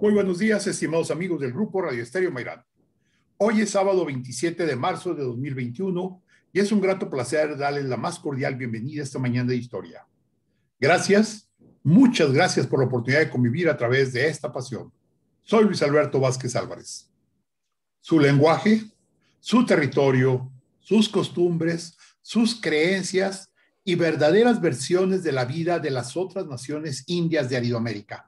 Muy buenos días, estimados amigos del Grupo Radio Estéreo Mairán. Hoy es sábado 27 de marzo de 2021 y es un grato placer darles la más cordial bienvenida esta mañana de historia. Gracias, muchas gracias por la oportunidad de convivir a través de esta pasión. Soy Luis Alberto Vázquez Álvarez. Su lenguaje, su territorio, sus costumbres, sus creencias y verdaderas versiones de la vida de las otras naciones indias de Aridoamérica.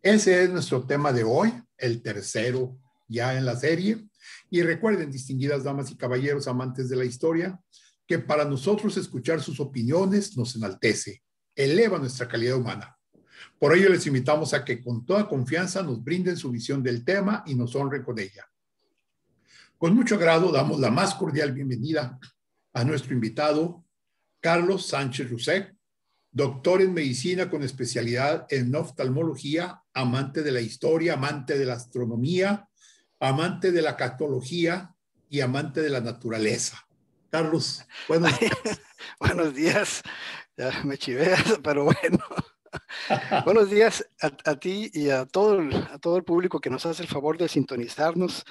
Ese es nuestro tema de hoy, el tercero ya en la serie. Y recuerden, distinguidas damas y caballeros amantes de la historia, que para nosotros escuchar sus opiniones nos enaltece, eleva nuestra calidad humana. Por ello les invitamos a que con toda confianza nos brinden su visión del tema y nos honren con ella. Con mucho agrado damos la más cordial bienvenida a nuestro invitado, Carlos Sánchez Rusek, doctor en medicina con especialidad en oftalmología, amante de la historia, amante de la astronomía, amante de la catología y amante de la naturaleza. Carlos, buenos días. Buenos días, ya me chiveas, pero bueno. Buenos días a ti y a todo el público que nos hace el favor de sintonizarnos.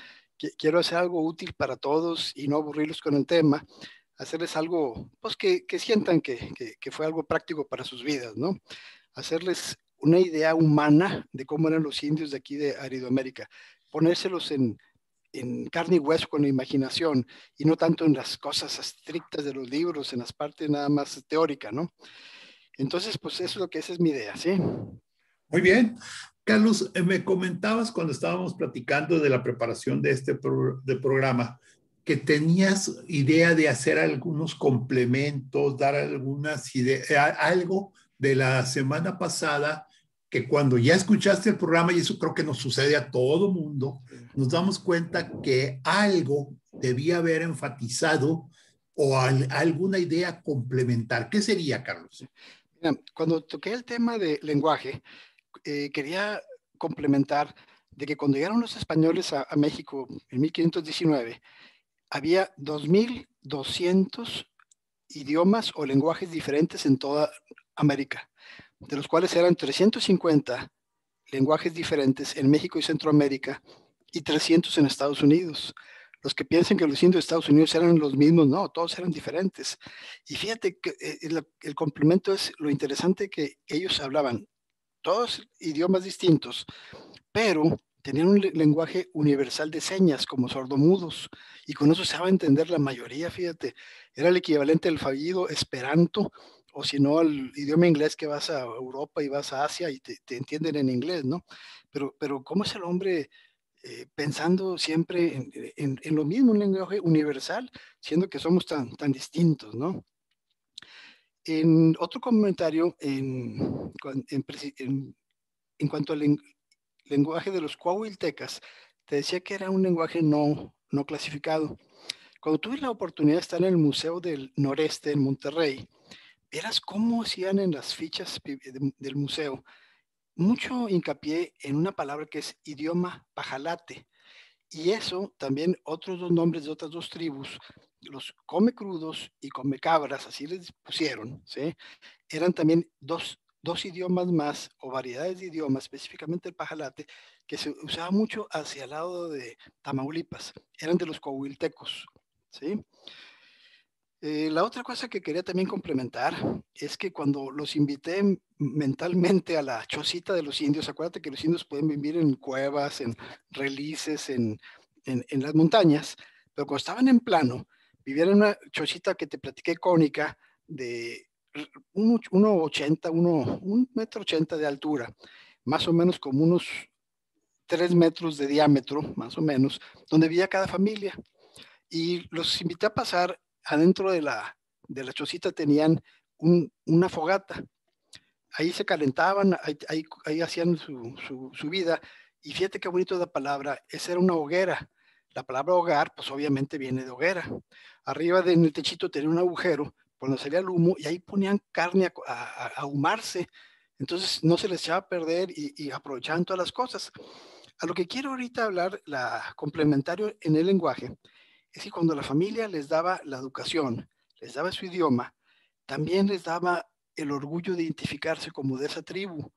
Quiero hacer algo útil para todos y no aburrirlos con el tema. Hacerles algo, pues que sientan que fue algo práctico para sus vidas, ¿no? Hacerles una idea humana de cómo eran los indios de aquí de Aridoamérica, ponérselos en carne y hueso con la imaginación y no tanto en las cosas estrictas de los libros, en las partes nada más teóricas, ¿no? Entonces, pues eso es lo que esa es mi idea, ¿sí? Muy bien. Carlos, me comentabas cuando estábamos platicando de la preparación de este programa que tenías idea de hacer algunos complementos, dar algunas ideas, algo de la semana pasada, que cuando ya escuchaste el programa, y eso creo que nos sucede a todo mundo, nos damos cuenta que algo debía haber enfatizado o alguna idea complementar. ¿Qué sería, Carlos? Mira, cuando toqué el tema de lenguaje, quería complementar de que cuando llegaron los españoles a México en 1519, había 2,200 idiomas o lenguajes diferentes en toda América, de los cuales eran 350 lenguajes diferentes en México y Centroamérica y 300 en Estados Unidos. Los que piensen que los indios de Estados Unidos eran los mismos, no, todos eran diferentes. Y fíjate que el complemento es lo interesante que ellos hablaban todos idiomas distintos, pero tenían un lenguaje universal de señas como sordomudos y con eso se va a entender la mayoría, fíjate, era el equivalente al fallido esperanto o si no al idioma inglés que vas a Europa y vas a Asia y te entienden en inglés, ¿no? Pero ¿cómo es el hombre pensando siempre en lo mismo, un lenguaje universal, siendo que somos tan distintos, ¿no? En otro comentario, en cuanto al lenguaje de los coahuiltecas, te decía que era un lenguaje no clasificado. Cuando tuve la oportunidad de estar en el Museo del Noreste en Monterrey, verás cómo hacían en las fichas del museo mucho hincapié en una palabra que es idioma pajalate. Y eso también otros dos nombres de otras dos tribus, los come crudos y come cabras, así les pusieron, ¿sí? Eran también dos idiomas más o variedades de idiomas, específicamente el pajalate, que se usaba mucho hacia el lado de Tamaulipas, eran de los coahuiltecos, ¿sí? La otra cosa que quería también complementar es que cuando los invité mentalmente a la chocita de los indios, acuérdate que los indios pueden vivir en cuevas, en relices, en las montañas, pero cuando estaban en plano, vivían en una chocita que te platiqué cónica de 1,80, 1,80 m de altura, más o menos como unos 3 metros de diámetro, más o menos, donde vivía cada familia. Y los invité a pasar adentro de la chocita, tenían una fogata. Ahí se calentaban, ahí hacían su vida. Y fíjate qué bonito la palabra, esa era una hoguera. La palabra hogar, pues obviamente viene de hoguera. Arriba en el techito tenía un agujero, cuando salía el humo, y ahí ponían carne a ahumarse. Entonces no se les echaba a perder y aprovechaban todas las cosas. A lo que quiero ahorita hablar, la complementario en el lenguaje, es que cuando la familia les daba la educación, les daba su idioma, también les daba el orgullo de identificarse como de esa tribu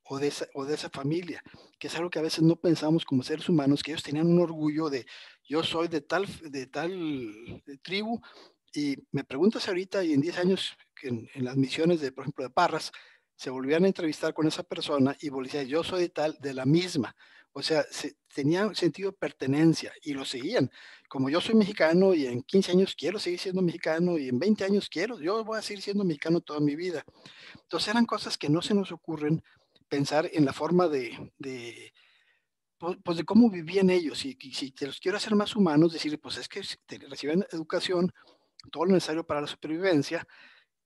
o de esa familia, que es algo que a veces no pensamos como seres humanos, que ellos tenían un orgullo de yo soy de tal tribu, y me preguntas ahorita y en 10 años que en las misiones de, por ejemplo, de Parras, se volvían a entrevistar con esa persona y decía, yo soy de tal, de la misma. O sea, tenía un sentido de pertenencia y lo seguían. Como yo soy mexicano y en 15 años quiero seguir siendo mexicano y en 20 años quiero, yo voy a seguir siendo mexicano toda mi vida. Entonces eran cosas que no se nos ocurren pensar en la forma pues de cómo vivían ellos. Y si te los quiero hacer más humanos, decir, pues es que reciben educación, todo lo necesario para la supervivencia,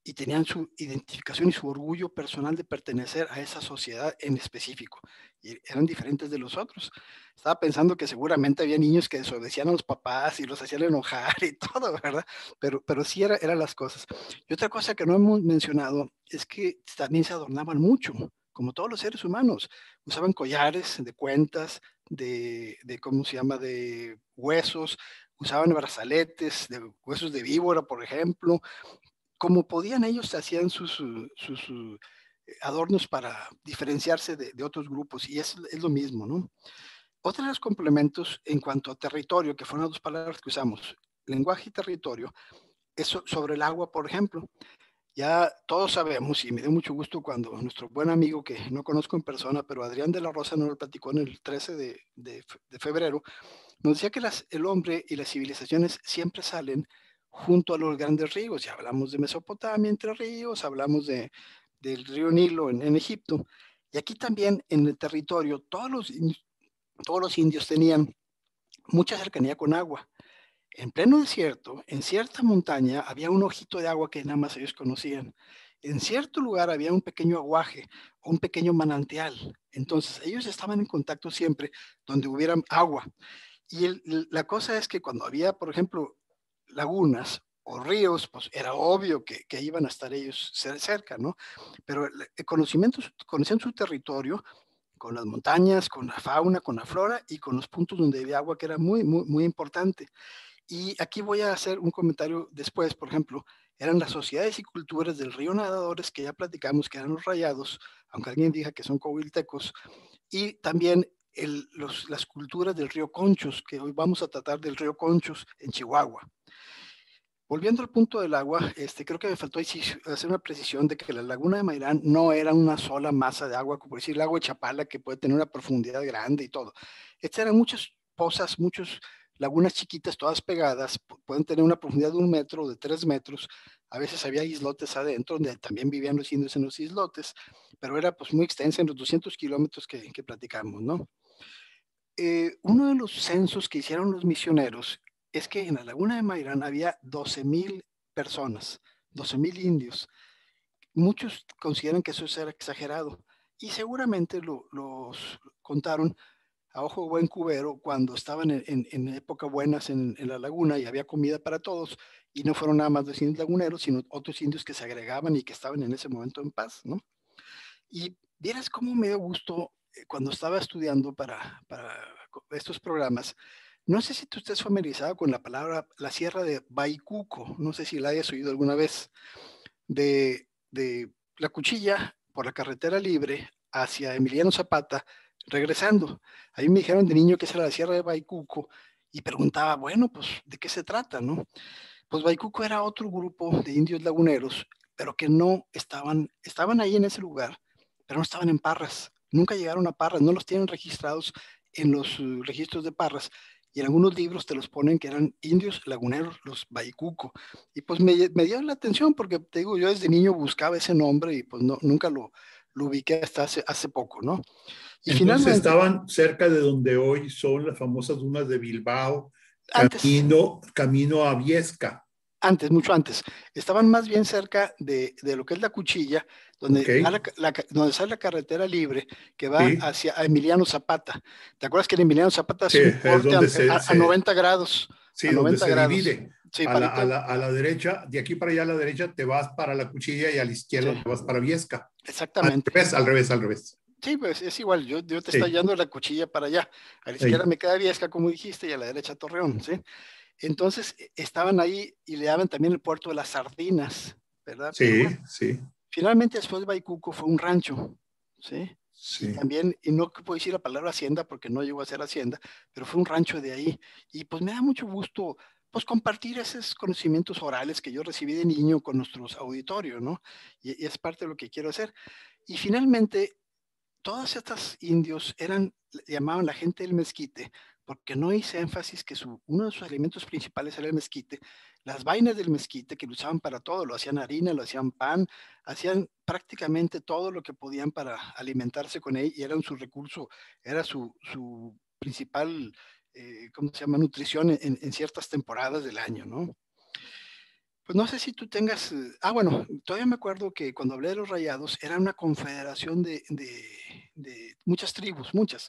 y tenían su identificación y su orgullo personal de pertenecer a esa sociedad en específico. Y eran diferentes de los otros. Estaba pensando que seguramente había niños que desobedecían a los papás y los hacían enojar y todo, ¿verdad? Pero sí eran las cosas. Y otra cosa que no hemos mencionado es que también se adornaban mucho, como todos los seres humanos. Usaban collares de cuentas, ¿cómo se llama?, de huesos, usaban brazaletes de huesos de víbora, por ejemplo. Como podían ellos, hacían sus adornos para diferenciarse de otros grupos, y es lo mismo, ¿no? Otro de los complementos en cuanto a territorio, que fueron las dos palabras que usamos, lenguaje y territorio, es sobre el agua, por ejemplo. Ya todos sabemos, y me dio mucho gusto cuando nuestro buen amigo, que no conozco en persona, pero Adrián de la Rosa nos lo platicó en el 13 de febrero, nos decía que el hombre y las civilizaciones siempre salen junto a los grandes ríos. Ya hablamos de Mesopotamia, Entre Ríos, hablamos del río Nilo en Egipto. Y aquí también en el territorio, todos los indios tenían mucha cercanía con agua. En pleno desierto, en cierta montaña, había un ojito de agua que nada más ellos conocían. En cierto lugar había un pequeño aguaje o un pequeño manantial. Entonces ellos estaban en contacto siempre donde hubiera agua. Y la cosa es que cuando había, por ejemplo, lagunas o ríos, pues era obvio que iban a estar ellos cerca, ¿no? Pero el conocimiento, conocían su territorio con las montañas, con la fauna, con la flora y con los puntos donde había agua, que era muy, muy, muy importante. Y aquí voy a hacer un comentario después, por ejemplo, eran las sociedades y culturas del río Nadadores, que ya platicamos que eran los Rayados, aunque alguien diga que son coahuiltecos, y también las culturas del río Conchos, que hoy vamos a tratar del río Conchos en Chihuahua. Volviendo al punto del agua, creo que me faltó hacer una precisión de que la laguna de Mairán no era una sola masa de agua, como decir el lago de Chapala, que puede tener una profundidad grande y todo. Estas eran muchas pozas, muchas lagunas chiquitas, todas pegadas, pueden tener una profundidad de 1 metro, de 3 metros. A veces había islotes adentro, donde también vivían los indios en los islotes, pero era pues muy extensa en los 200 kilómetros que platicamos, ¿no? Uno de los censos que hicieron los misioneros es que en la laguna de Mairán había 12,000 personas, 12,000 indios. Muchos consideran que eso era exagerado y seguramente los contaron a ojo buen cubero cuando estaban en época buenas en la laguna y había comida para todos, y no fueron nada más los indios laguneros, sino otros indios que se agregaban y que estaban en ese momento en paz, ¿no? Y vieras cómo me dio gusto cuando estaba estudiando para estos programas. No sé si tú estés familiarizado con la palabra, la sierra de Baicuco, no sé si la hayas oído alguna vez, de la Cuchilla por la carretera libre hacia Emiliano Zapata, regresando. Ahí me dijeron de niño que esa era la sierra de Baicuco y preguntaba, bueno, pues, ¿de qué se trata, no? Pues Baicuco era otro grupo de indios laguneros, pero que no estaban ahí en ese lugar, pero no estaban en Parras. Nunca llegaron a Parras, no los tienen registrados en los registros de Parras. Y en algunos libros te los ponen que eran indios laguneros, los Baicuco. Y pues me dio la atención porque, te digo, yo desde niño buscaba ese nombre y pues no, nunca lo ubiqué hasta hace poco, ¿no? Y Entonces finalmente, estaban cerca de donde hoy son las famosas dunas de Bilbao, antes, camino a Viesca. mucho antes, estaban más bien cerca de lo que es la Cuchilla, ¿Ok? donde sale la carretera libre que va Sí, hacia Emiliano Zapata. ¿Te acuerdas que en Emiliano Zapata sí, hace un es corte donde a 90 grados? sí, A donde 90 se grados. divide. Sí, parito. A la derecha, de aquí para allá a la derecha te vas para la Cuchilla y a la Sí, izquierda te vas para Viesca. Al exactamente. revés, al revés, al revés. Sí, pues es igual, yo te estoy Sí, yendo la Cuchilla para allá. A la izquierda sí, me queda Viesca, como dijiste, y a la derecha Torreón, ¿sí? Entonces estaban ahí y le daban también el puerto de las Sardinas, ¿verdad? Pero sí, bueno, sí. finalmente después de Baicuco fue un rancho, ¿sí? Y Sí. también, y no puedo decir la palabra hacienda porque no llegó a ser hacienda, pero fue un rancho de ahí. Y pues me da mucho gusto pues compartir esos conocimientos orales que yo recibí de niño con nuestros auditorios, ¿no? Y es parte de lo que quiero hacer. Y finalmente, todas estas indios llamaban la gente del mezquite, porque no hice énfasis que uno de sus alimentos principales era el mezquite. Las vainas del mezquite que lo usaban para todo, lo hacían harina, lo hacían pan, hacían prácticamente todo lo que podían para alimentarse con él y era su recurso, era su principal, ¿cómo se llama?, nutrición en ciertas temporadas del año, ¿no? Pues no sé si tú tengas, bueno, todavía me acuerdo que cuando hablé de los rayados era una confederación de muchas tribus, muchas,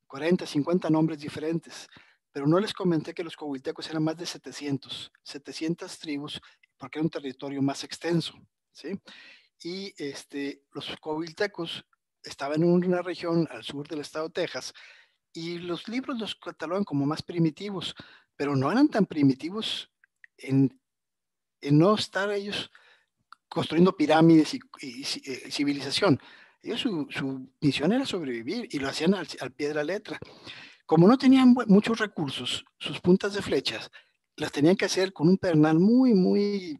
40, 50 nombres diferentes, pero no les comenté que los coahuiltecos eran más de 700 tribus, porque era un territorio más extenso, ¿sí? Y los coahuiltecos estaban en una región al sur del estado de Texas, y los libros los catalogan como más primitivos, pero no eran tan primitivos en, en no estar ellos construyendo pirámides y civilización. Ellos su misión era sobrevivir y lo hacían al pie de la letra. Como no tenían muchos recursos, sus puntas de flechas las tenían que hacer con un pedernal muy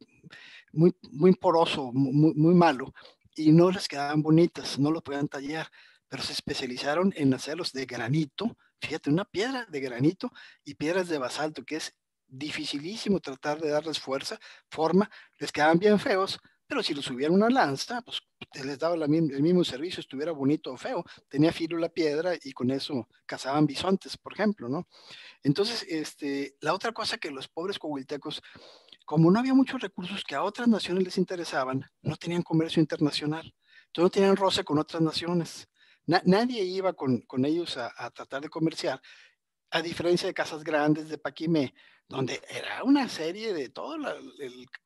poroso, muy malo, y no les quedaban bonitas, no lo podían tallar, pero se especializaron en hacerlos de granito, fíjate, una piedra de granito y piedras de basalto, que es dificilísimo tratar de darles forma, les quedaban bien feos, pero si los subiera una lanza, pues les daba el mismo servicio, estuviera bonito o feo, tenía filo la piedra y con eso cazaban bisontes, por ejemplo, ¿no? Entonces, la otra cosa que los pobres coahuiltecos, como no había muchos recursos que a otras naciones les interesaban, no tenían comercio internacional. Entonces no tenían roce con otras naciones. Nadie iba con ellos a tratar de comerciar, a diferencia de Casas Grandes de Paquimé, donde era una serie de todo,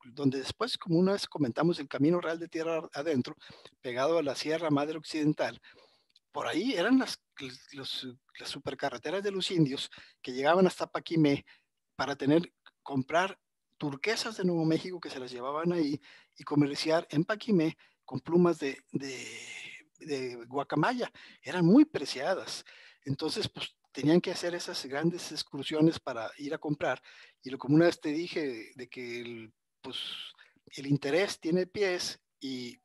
donde después, como una vez comentamos, el Camino Real de Tierra Adentro, pegado a la Sierra Madre Occidental, por ahí eran las supercarreteras de los indios que llegaban hasta Paquimé para comprar turquesas de Nuevo México que se las llevaban ahí y comerciar en Paquimé con plumas de guacamaya. Eran muy preciadas. Entonces, pues tenían que hacer esas grandes excursiones para ir a comprar. Y como una vez te dije, de que pues, el interés tiene pies y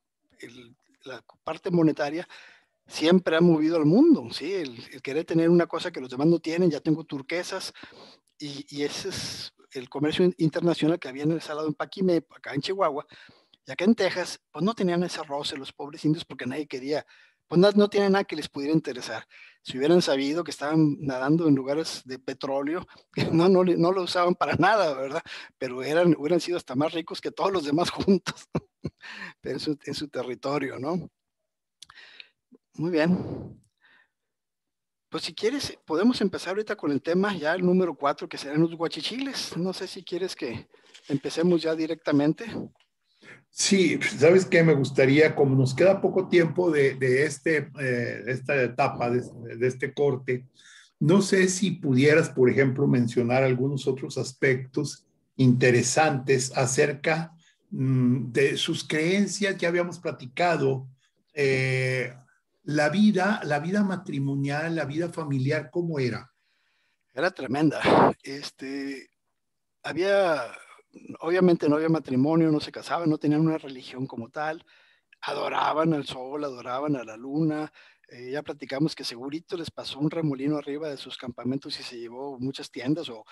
la parte monetaria siempre ha movido al mundo, ¿sí? El querer tener una cosa que los demás no tienen, ya tengo turquesas, y ese es el comercio internacional que habían instalado en Paquimé, acá en Chihuahua, y acá en Texas, pues no tenían ese roce los pobres indios porque nadie quería, pues no tienen nada que les pudiera interesar. Si hubieran sabido que estaban nadando en lugares de petróleo, no lo usaban para nada, ¿verdad? Pero hubieran sido hasta más ricos que todos los demás juntos en su territorio, ¿no? Muy bien. Pues si quieres, podemos empezar ahorita con el tema, ya el número 4, que serán los guachichiles. No sé si quieres que empecemos ya directamente. Sí, ¿sabes qué? Me gustaría, como nos queda poco tiempo de esta etapa, de este corte, no sé si pudieras, por ejemplo, mencionar algunos otros aspectos interesantes acerca de sus creencias. Ya habíamos platicado eh, la vida matrimonial, la vida familiar, ¿cómo era? Era tremenda. Había, obviamente no había matrimonio, no se casaban, no tenían una religión como tal. Adoraban al sol, adoraban a la luna. Ya platicamos que segurito les pasó un remolino arriba de sus campamentos y se llevó muchas tiendas, o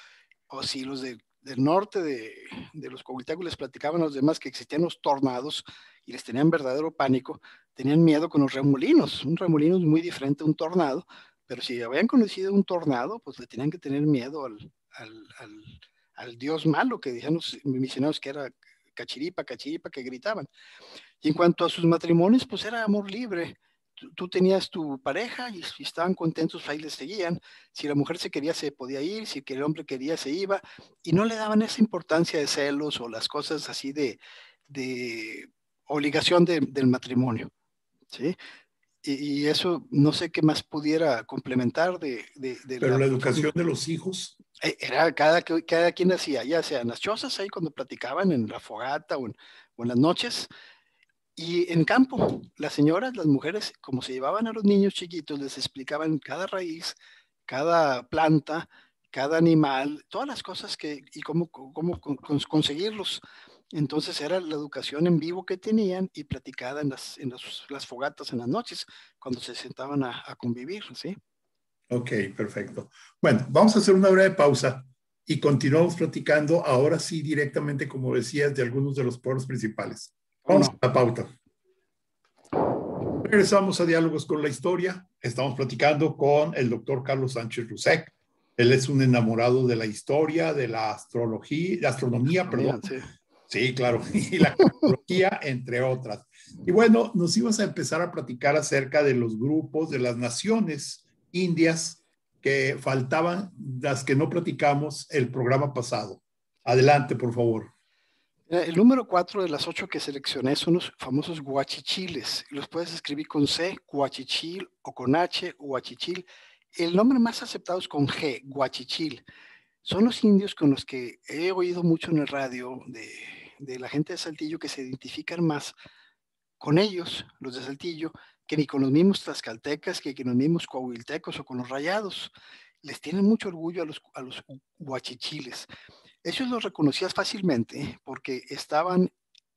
si los del norte de los coahuiltecos les platicaban a los demás que existían los tornados y les tenían verdadero pánico, tenían miedo con los remolinos. Un remolino es muy diferente a un tornado, pero si habían conocido un tornado, pues le tenían que tener miedo al, al, al dios malo, que decían los misioneros que era cachiripa, cachiripa, que gritaban. Y en cuanto a sus matrimonios, pues era amor libre. Tú tenías tu pareja y si estaban contentos, ahí les seguían. Si la mujer se quería, se podía ir. Si el hombre quería, se iba. Y no le daban esa importancia de celos o las cosas así de obligación del matrimonio. ¿Sí? Y eso no sé qué más pudiera complementar de Pero la la forma. educación de los hijos, Era cada quien hacía, ya sea en las chozas, ahí cuando platicaban en la fogata o en las noches, Y en campo, las señoras, las mujeres, como se llevaban a los niños chiquitos, les explicaban cada raíz, cada planta, cada animal, todas las cosas y conseguirlos. Entonces era la educación en vivo que tenían y platicada las fogatas en las noches, cuando se sentaban a convivir, ¿sí? Ok, perfecto. Bueno, vamos a hacer una breve pausa y continuamos platicando ahora sí directamente, como decías, de algunos de los pueblos principales. ¿O Vamos no? a la pauta. Regresamos a Diálogos con la Historia. Estamos platicando con el doctor Carlos Sánchez Rusek. Él es un enamorado de la historia, de la astrología, de astronomía, perdón. Sí. Sí, claro, y la astrología, entre otras. Y bueno, nos ibas a empezar a platicar acerca de los grupos, de las naciones indias que faltaban, las que no platicamos el programa pasado. Adelante, por favor. El número 4 de las 8 que seleccioné son los famosos guachichiles. Los puedes escribir con C, guachichil, o con H, guachichil. El nombre más aceptado es con G, guachichil. Son los indios con los que he oído mucho en el radio de la gente de Saltillo, que se identifican más con ellos, los de Saltillo, que ni con los mismos tlaxcaltecas, que con los mismos coahuiltecos o con los rayados. Les tienen mucho orgullo a los guachichiles. Ellos los reconocías fácilmente porque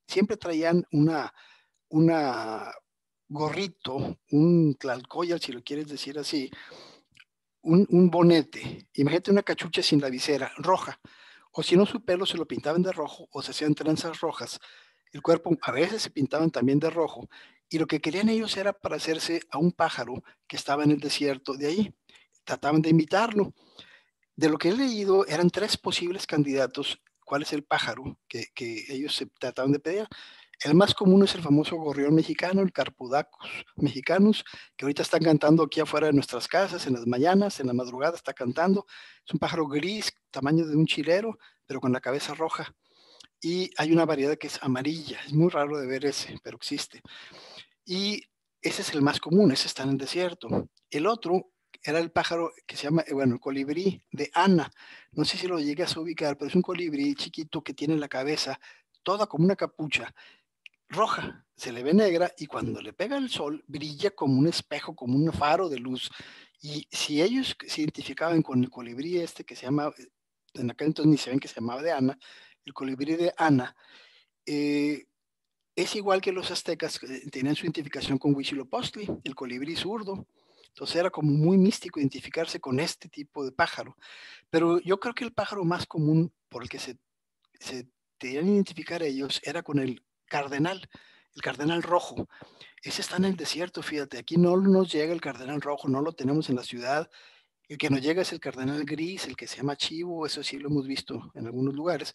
siempre traían una gorrito, un tlalcoyal, si lo quieres decir así, un bonete. Imagínate una cachucha sin la visera, roja. O si no, su pelo se lo pintaban de rojo o se hacían trenzas rojas. El cuerpo a veces se pintaban también de rojo. Y lo que querían ellos era parecerse a un pájaro que estaba en el desierto de ahí. Trataban de imitarlo. De lo que he leído, eran 3 posibles candidatos. ¿Cuál es el pájaro que ellos se trataban de pedir? El más común es el famoso gorrión mexicano, el Carpudacus mexicanus, que ahorita están cantando aquí afuera de nuestras casas, en las mañanas, en la madrugada está cantando. Es un pájaro gris, tamaño de un chilero, pero con la cabeza roja. Y hay una variedad que es amarilla. Es muy raro de ver ese, pero existe. Y ese es el más común, ese está en el desierto. El otro era el pájaro que se llama, bueno, el colibrí de Ana. No sé si lo llegas a ubicar, pero es un colibrí chiquito que tiene la cabeza toda como una capucha roja, se le ve negra y cuando le pega el sol brilla como un espejo, como un faro de luz. Y si ellos se identificaban con el colibrí este que se llama, en aquel entonces ni se ven que se llamaba de Ana, el colibrí de Ana, eh, es igual que los aztecas que tenían su identificación con Huitzilopochtli, el colibrí zurdo. Entonces era como muy místico identificarse con este tipo de pájaro. Pero yo creo que el pájaro más común por el que se tenían que identificar ellos era con el cardenal rojo. Ese está en el desierto, fíjate, aquí no nos llega el cardenal rojo, no lo tenemos en la ciudad. El que nos llega es el cardenal gris, el que se llama chivo, eso sí lo hemos visto en algunos lugares,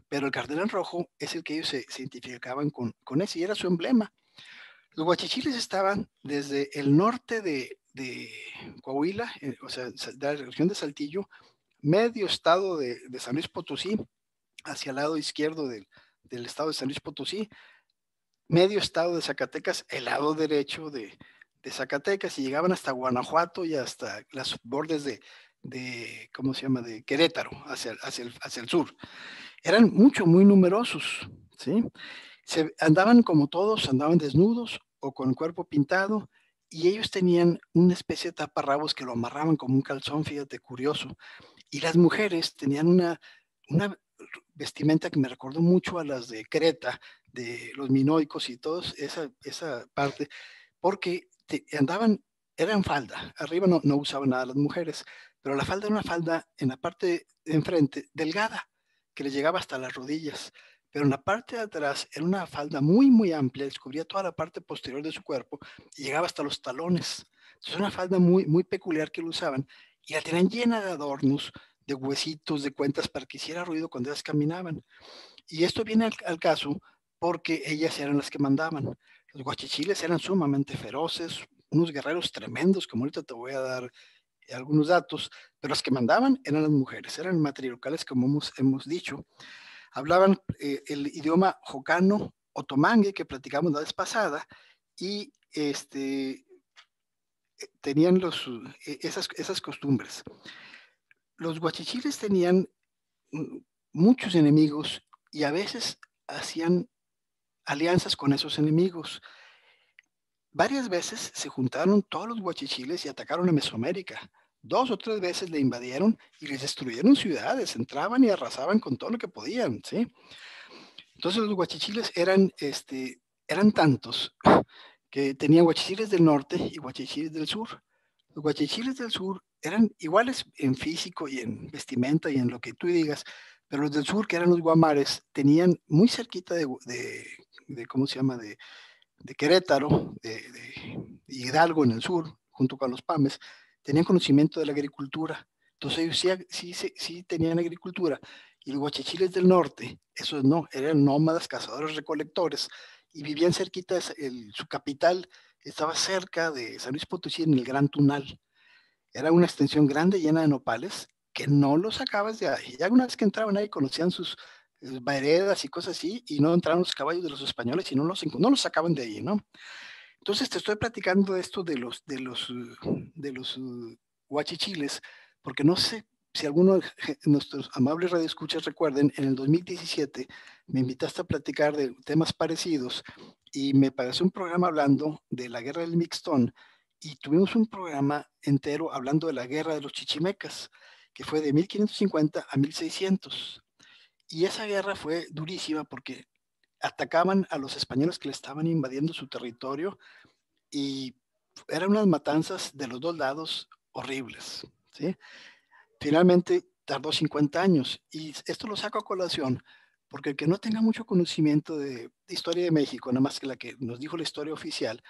pero el cardenal rojo es el que ellos se identificaban con ese y era su emblema. Los guachichiles estaban desde el norte de Coahuila, o sea, de la región de Saltillo, medio estado de San Luis Potosí, hacia el lado izquierdo del estado de San Luis Potosí, medio estado de Zacatecas, el lado derecho de Zacatecas, y llegaban hasta Guanajuato y hasta las bordes ¿cómo se llama?, de Querétaro, hacia el sur. Eran muy numerosos, ¿sí? Andaban como todos, andaban desnudos o con el cuerpo pintado, y ellos tenían una especie de taparrabos que lo amarraban como un calzón, fíjate, curioso. Y las mujeres tenían una vestimenta que me recordó mucho a las de Creta, de los minoicos y todos, esa parte, porque eran falda, arriba no usaban nada las mujeres, pero la falda era una falda en la parte de enfrente, delgada, que les llegaba hasta las rodillas, pero en la parte de atrás era una falda muy amplia, descubría toda la parte posterior de su cuerpo y llegaba hasta los talones. Entonces, una falda muy peculiar que lo usaban y la tenían llena de adornos, de huesitos, de cuentas para que hiciera ruido cuando ellas caminaban. Y esto viene al caso porque ellas eran las que mandaban. Los guachichiles eran sumamente feroces, unos guerreros tremendos, como ahorita te voy a dar algunos datos, pero las que mandaban eran las mujeres, eran matriarcales, como hemos dicho. Hablaban el idioma jocano otomangue que platicamos la vez pasada y tenían esas costumbres. Los guachichiles tenían muchos enemigos y a veces hacían alianzas con esos enemigos. Varias veces se juntaron todos los guachichiles y atacaron a Mesoamérica. 2 o 3 veces le invadieron y les destruyeron ciudades, entraban y arrasaban con todo lo que podían, ¿sí? Entonces los guachichiles eran tantos que tenían guachichiles del norte y guachichiles del sur. Los guachichiles del sur eran iguales en físico y en vestimenta y en lo que tú digas, pero los del sur, que eran los guamares, tenían muy cerquita de ¿cómo se llama?, de Querétaro, de Hidalgo en el sur, junto con los Pames, tenían conocimiento de la agricultura. Entonces ellos sí tenían agricultura. Y los guachichiles del norte, esos no, eran nómadas, cazadores, recolectores, y vivían cerquita, su capital estaba cerca de San Luis Potosí, en el Gran Tunal. Era una extensión grande llena de nopales que no los sacabas de ahí. Ya una vez que entraban ahí conocían sus veredas y cosas así, y no entraron los caballos de los españoles y no los sacaban de ahí, ¿no? Entonces te estoy platicando esto de los guachichiles, porque no sé si alguno de nuestros amables radioescuchas recuerden, en el 2017 me invitaste a platicar de temas parecidos y me pareció un programa hablando de la guerra del Mixtón, y tuvimos un programa entero hablando de la guerra de los chichimecas, que fue de 1550 a 1600. Y esa guerra fue durísima porque atacaban a los españoles que le estaban invadiendo su territorio, y eran unas matanzas de los dos lados horribles, ¿sí? Finalmente tardó 50 años, y esto lo saco a colación porque el que no tenga mucho conocimiento de historia de México, nada más que la que nos dijo la historia oficial,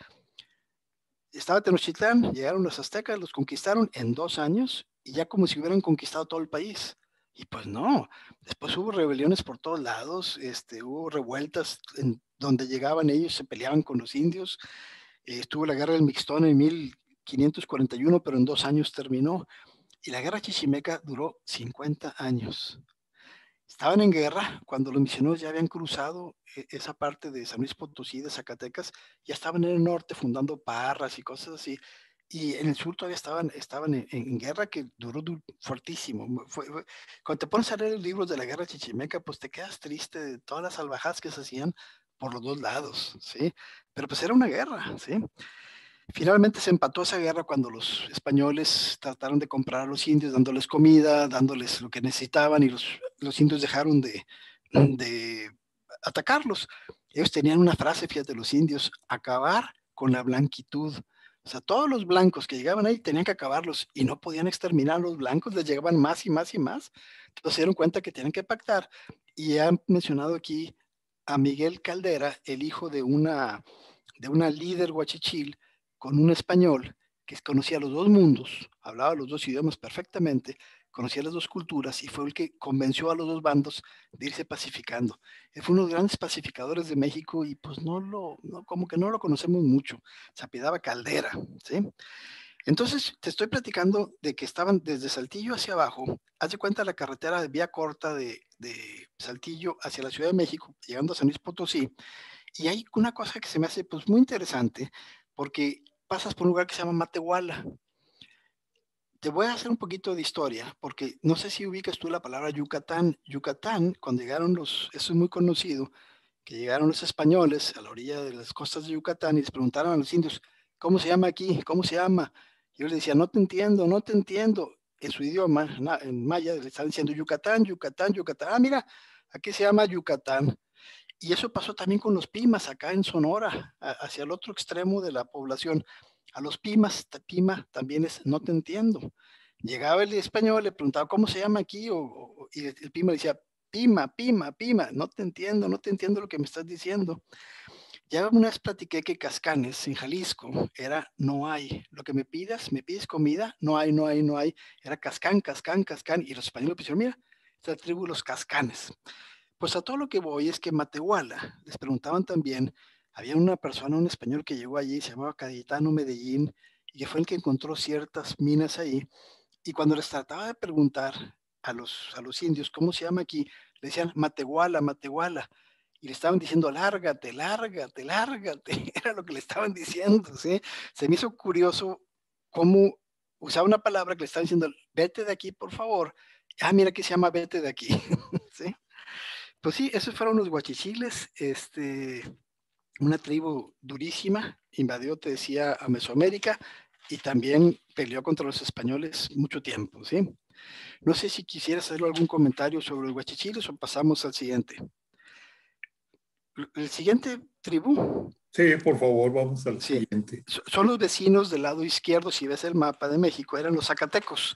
estaba Tenochtitlán, llegaron los aztecas, los conquistaron en 2 años y ya como si hubieran conquistado todo el país. Y pues no, después hubo rebeliones por todos lados, hubo revueltas en donde llegaban ellos, se peleaban con los indios. Estuvo la guerra del Mixtón en 1541, pero en 2 años terminó. Y la guerra chichimeca duró 50 años. Estaban en guerra cuando los misioneros ya habían cruzado esa parte de San Luis Potosí, de Zacatecas, ya estaban en el norte fundando parras y cosas así. Y en el sur todavía estaban en guerra que duró fuertísimo. Cuando te pones a leer los libros de la guerra chichimeca, pues te quedas triste de todas las salvajadas que se hacían por los dos lados, ¿sí? Pero pues era una guerra, ¿sí? Finalmente se empató esa guerra cuando los españoles trataron de comprar a los indios, dándoles comida, dándoles lo que necesitaban, y los indios dejaron de atacarlos. Ellos tenían una frase, fíjate, los indios: acabar con la blanquitud. O sea, todos los blancos que llegaban ahí tenían que acabarlos, y no podían exterminar a los blancos, les llegaban más y más y más. Entonces se dieron cuenta que tenían que pactar, y han mencionado aquí a Miguel Caldera, el hijo de una líder huachichil, con un español que conocía los dos mundos, hablaba los dos idiomas perfectamente, conocía las dos culturas, y fue el que convenció a los dos bandos de irse pacificando. Él fue uno de los grandes pacificadores de México, y pues como que no lo conocemos mucho. Se apellidaba Caldera, ¿sí? Entonces te estoy platicando de que estaban desde Saltillo hacia abajo. Haz de cuenta la carretera de vía corta de Saltillo hacia la Ciudad de México, llegando a San Luis Potosí. Y hay una cosa que se me hace pues muy interesante, porque pasas por un lugar que se llama Matehuala. Te voy a hacer un poquito de historia, porque no sé si ubicas tú la palabra Yucatán. Yucatán, cuando llegaron eso es muy conocido, que llegaron los españoles a la orilla de las costas de Yucatán y les preguntaron a los indios: ¿cómo se llama aquí? ¿Cómo se llama? Y ellos les decían: no te entiendo, no te entiendo. En su idioma, en maya, le estaban diciendo Yucatán, Yucatán, Yucatán. Ah, mira, aquí se llama Yucatán. Y eso pasó también con los Pimas, acá en Sonora, hacia el otro extremo de la población. A los Pimas, Pima también es no te entiendo. Llegaba el español, le preguntaba: ¿cómo se llama aquí? Y el Pima le decía: Pima, Pima, Pima, no te entiendo lo que me estás diciendo. Ya una vez platiqué que Cascanes, en Jalisco, era no hay. Lo que me pides comida, no hay, no hay, no hay. Era Cascán, Cascán, Cascán. Y los españoles pusieron: mira, esta tribu, los Cascanes. Pues a todo lo que voy es que Matehuala, les preguntaban también, había una persona, un español que llegó allí, se llamaba Cayetano Medellín, y que fue el que encontró ciertas minas ahí, y cuando les trataba de preguntar a los indios cómo se llama aquí, le decían Matehuala, Matehuala, y le estaban diciendo: lárgate, lárgate, lárgate. Era lo que le estaban diciendo, ¿sí? Se me hizo curioso cómo usaba una palabra que le estaban diciendo: vete de aquí, por favor. Ah, mira que se llama vete de aquí, ¿sí? Pues sí, esos fueron los guachichiles, una tribu durísima, invadió, te decía, a Mesoamérica y también peleó contra los españoles mucho tiempo, ¿sí? No sé si quisieras hacer algún comentario sobre los guachichiles o pasamos al siguiente. El siguiente tribu, Sí, por favor, vamos al sí, siguiente. son los vecinos del lado izquierdo, si ves el mapa de México, eran los zacatecos.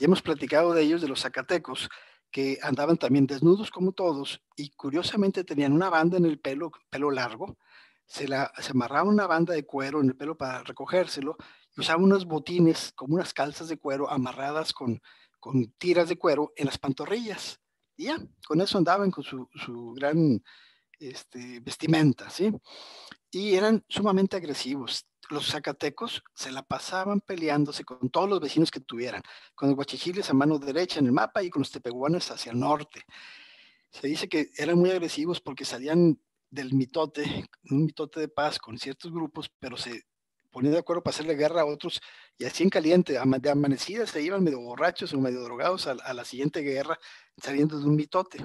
Ya hemos platicado de ellos, de los zacatecos, que andaban también desnudos como todos y curiosamente tenían una banda en el pelo largo, se amarraba una banda de cuero en el pelo para recogérselo y usaban unos botines como unas calzas de cuero amarradas con tiras de cuero en las pantorrillas. Y ya, con eso andaban con su gran vestimenta, ¿sí? Y eran sumamente agresivos. Los zacatecos se la pasaban peleándose con todos los vecinos que tuvieran, con los guachichiles a mano derecha en el mapa y con los tepehuanes hacia el norte. Se dice que eran muy agresivos porque salían del mitote, un mitote de paz con ciertos grupos, pero se ponían de acuerdo para hacerle guerra a otros y así en caliente, de amanecida se iban medio borrachos o medio drogados a la siguiente guerra saliendo de un mitote.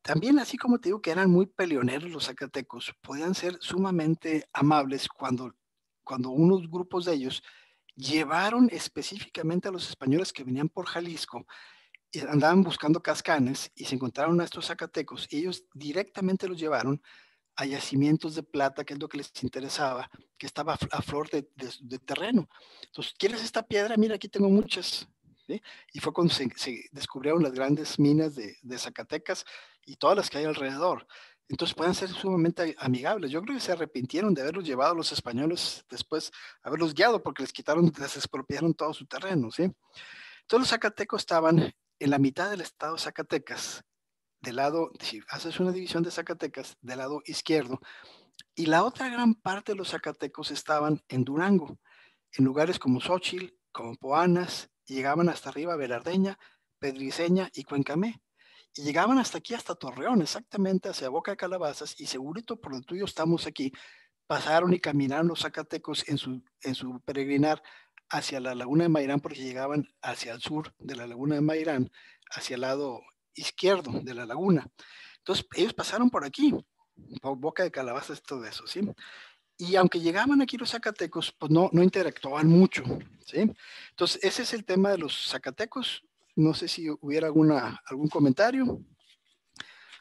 También, así como te digo que eran muy peleoneros los zacatecos, podían ser sumamente amables cuando unos grupos de ellos llevaron específicamente a los españoles que venían por Jalisco y andaban buscando cascanes y se encontraron a estos zacatecos y ellos directamente los llevaron a yacimientos de plata, que es lo que les interesaba, que estaba a flor de terreno. Entonces, ¿quieres esta piedra? Mira, aquí tengo muchas. ¿Sí? Y fue cuando se descubrieron las grandes minas de Zacatecas y todas las que hay alrededor. Entonces pueden ser sumamente amigables. Yo creo que se arrepintieron de haberlos llevado a los españoles después, haberlos guiado, porque les quitaron, les expropiaron todo su terreno, ¿sí? Todos los zacatecos estaban en la mitad del estado de Zacatecas, del lado, si haces una división de Zacatecas, del lado izquierdo, y la otra gran parte de los zacatecos estaban en Durango, en lugares como Xochitl, como Poanas, y llegaban hasta arriba a Velardeña, Pedriceña y Cuencamé. Y llegaban hasta aquí, hasta Torreón, exactamente hacia Boca de Calabazas, y segurito por lo tuyo estamos aquí, pasaron y caminaron los zacatecos en su peregrinar hacia la laguna de Mairán, porque llegaban hacia el sur de la laguna de Mairán, hacia el lado izquierdo de la laguna. Entonces, ellos pasaron por aquí, por Boca de Calabazas, todo eso, ¿sí? Y aunque llegaban aquí los zacatecos, pues no interactuaban mucho, ¿sí? Entonces, ese es el tema de los zacatecos. No sé si hubiera algún comentario.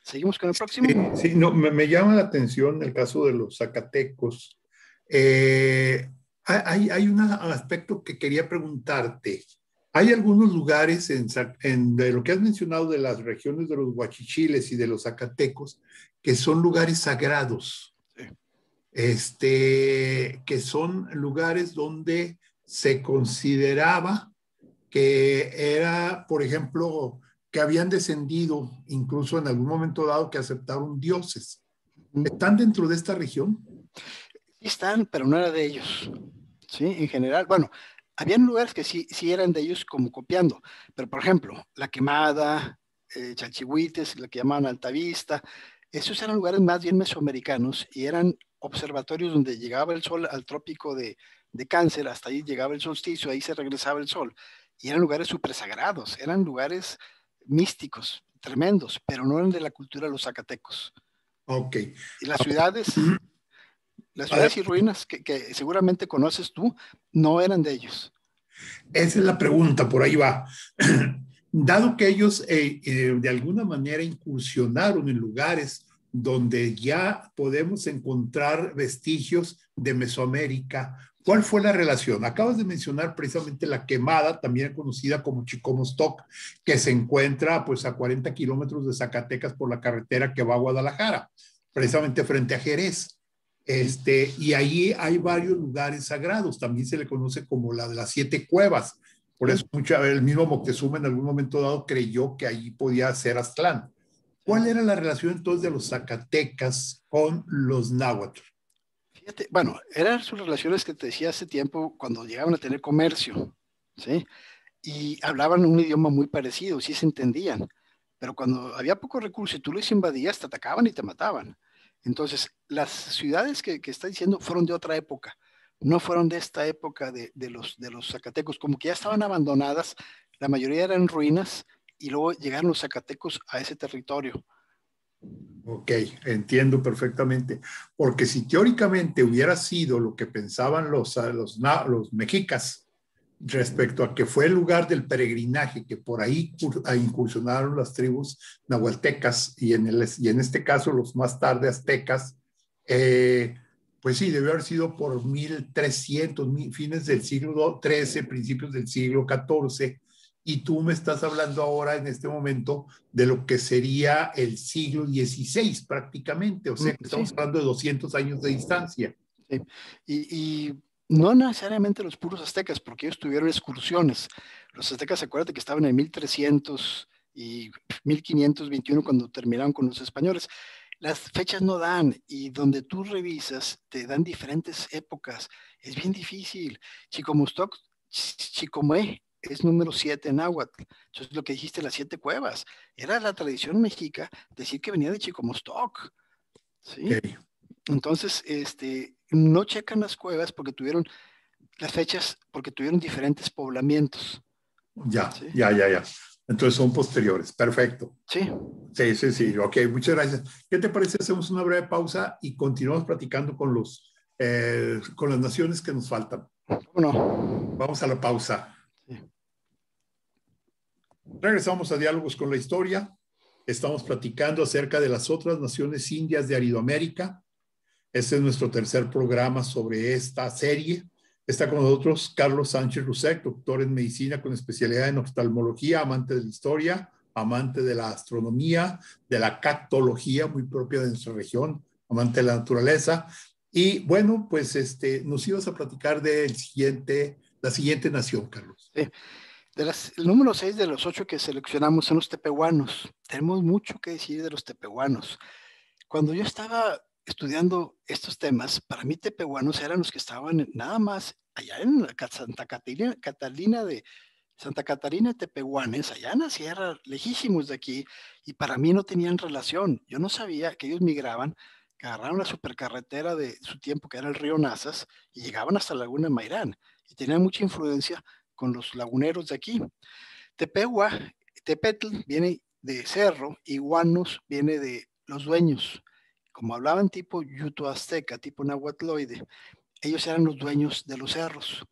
Seguimos con el próximo. Sí, sí, no, me llama la atención el caso de los zacatecos. Hay un aspecto que quería preguntarte. ¿Hay algunos lugares de lo que has mencionado de las regiones de los huachichiles y de los zacatecos que son lugares sagrados? Sí. Que son lugares donde se consideraba que era, por ejemplo, que habían descendido, incluso en algún momento dado, que aceptaron dioses. ¿Están dentro de esta región? Sí están, pero no era de ellos, ¿sí? En general, bueno, habían lugares que sí eran de ellos como copiando, pero por ejemplo, La Quemada, Chalchihuites, la que llamaban Altavista, esos eran lugares más bien mesoamericanos y eran observatorios donde llegaba el sol al trópico de Cáncer, hasta ahí llegaba el solsticio, ahí se regresaba el sol, y eran lugares súper sagrados, eran lugares místicos, tremendos, pero no eran de la cultura de los zacatecos. Ok. Y las ciudades y ruinas que seguramente conoces tú, no eran de ellos. Esa es la pregunta, por ahí va. Dado que ellos de alguna manera incursionaron en lugares donde ya podemos encontrar vestigios de Mesoamérica, ¿cuál fue la relación? Acabas de mencionar precisamente La Quemada, también conocida como Chicomostoc, que se encuentra pues a 40 kilómetros de Zacatecas por la carretera que va a Guadalajara, precisamente frente a Jerez. Y ahí hay varios lugares sagrados, también se le conoce como la de las siete cuevas. Por Sí, eso el mismo Moctezuma en algún momento dado creyó que ahí podía ser Aztlán. ¿Cuál sí. era la relación entonces de los zacatecas con los náhuatl? Fíjate, bueno, eran sus relaciones que te decía hace tiempo cuando llegaban a tener comercio, ¿sí? Y hablaban un idioma muy parecido, sí se entendían, pero cuando había poco recurso y tú les invadías, te atacaban y te mataban. Entonces, las ciudades que está diciendo fueron de otra época, no fueron de esta época de los zacatecos, como que ya estaban abandonadas, la mayoría eran ruinas y luego llegaron los zacatecos a ese territorio. Ok, entiendo perfectamente. Porque si teóricamente hubiera sido lo que pensaban los mexicas respecto a que fue el lugar del peregrinaje, que por ahí incursionaron las tribus nahualtecas y en este caso los más tarde aztecas, eh, pues sí, debió haber sido por 1300, fines del siglo XIII, principios del siglo XIV, y tú me estás hablando ahora en este momento de lo que sería el siglo XVI prácticamente, o sea que Sí, estamos hablando de 200 años de distancia. sí. Y no necesariamente los puros aztecas, porque ellos tuvieron excursiones. Los aztecas, acuérdate que estaban en 1300 y 1521 cuando terminaron con los españoles. Las fechas no dan y donde tú revisas te dan diferentes épocas. Es bien difícil. Chicomustoc, Chicomé es número 7 en náhuatl. Eso es lo que dijiste, las 7 cuevas. Era la tradición mexica decir que venía de Chicomostoc, ¿sí? Ok, Entonces, no checan las cuevas porque tuvieron las fechas, porque tuvieron diferentes poblamientos, ya, ¿sí? ya, ya, ya. Entonces son posteriores. Perfecto. Sí, Sí, sí, sí. sí. Ok, muchas gracias. ¿Qué te parece? Hacemos una breve pausa y continuamos platicando con las naciones que nos faltan. ¿Cómo no? Vamos a la pausa. Sí. Regresamos a Diálogos con la Historia. Estamos platicando acerca de las otras naciones indias de Aridoamérica. Este es nuestro tercer programa sobre esta serie. Está con nosotros Carlos Sánchez Rusek, doctor en medicina con especialidad en oftalmología, amante de la historia, amante de la astronomía, de la cactología, muy propia de nuestra región, amante de la naturaleza. Y bueno, pues nos ibas a platicar la siguiente nación, Carlos. Sí. El número 6 de los 8 que seleccionamos son los tepehuanos. Tenemos mucho que decir de los tepehuanos. Cuando yo estaba estudiando estos temas, para mí tepehuanos eran los que estaban nada más allá en Santa Catarina de Tepehuanes, allá en la sierra, lejísimos de aquí, y para mí no tenían relación. Yo no sabía que ellos migraban, que agarraron la supercarretera de su tiempo, que era el río Nazas, y llegaban hasta la Laguna de Mairán, y tenían mucha influencia con los laguneros de aquí. Tepehua, Tepetl viene de cerro, y Huanos viene de los dueños. Como hablaban tipo yuto azteca, tipo nahuatloide, ellos eran los dueños de los cerros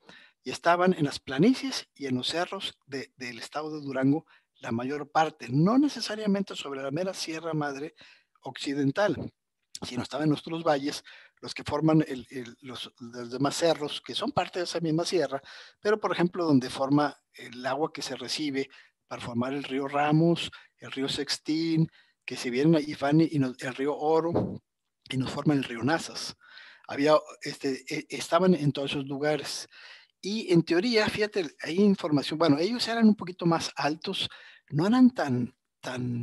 y estaban en las planicies y en los cerros del estado de Durango la mayor parte, no necesariamente sobre la mera Sierra Madre Occidental, sino estaban en nuestros valles, los que forman los demás cerros, que son parte de esa misma sierra, pero por ejemplo donde forma el agua que se recibe para formar el río Ramos, el río Sextín, que se vienen ahí, el río Oro, y nos forman el río Nazas. Estaban en todos esos lugares. Y en teoría, fíjate, hay información, bueno, ellos eran un poquito más altos, no eran tan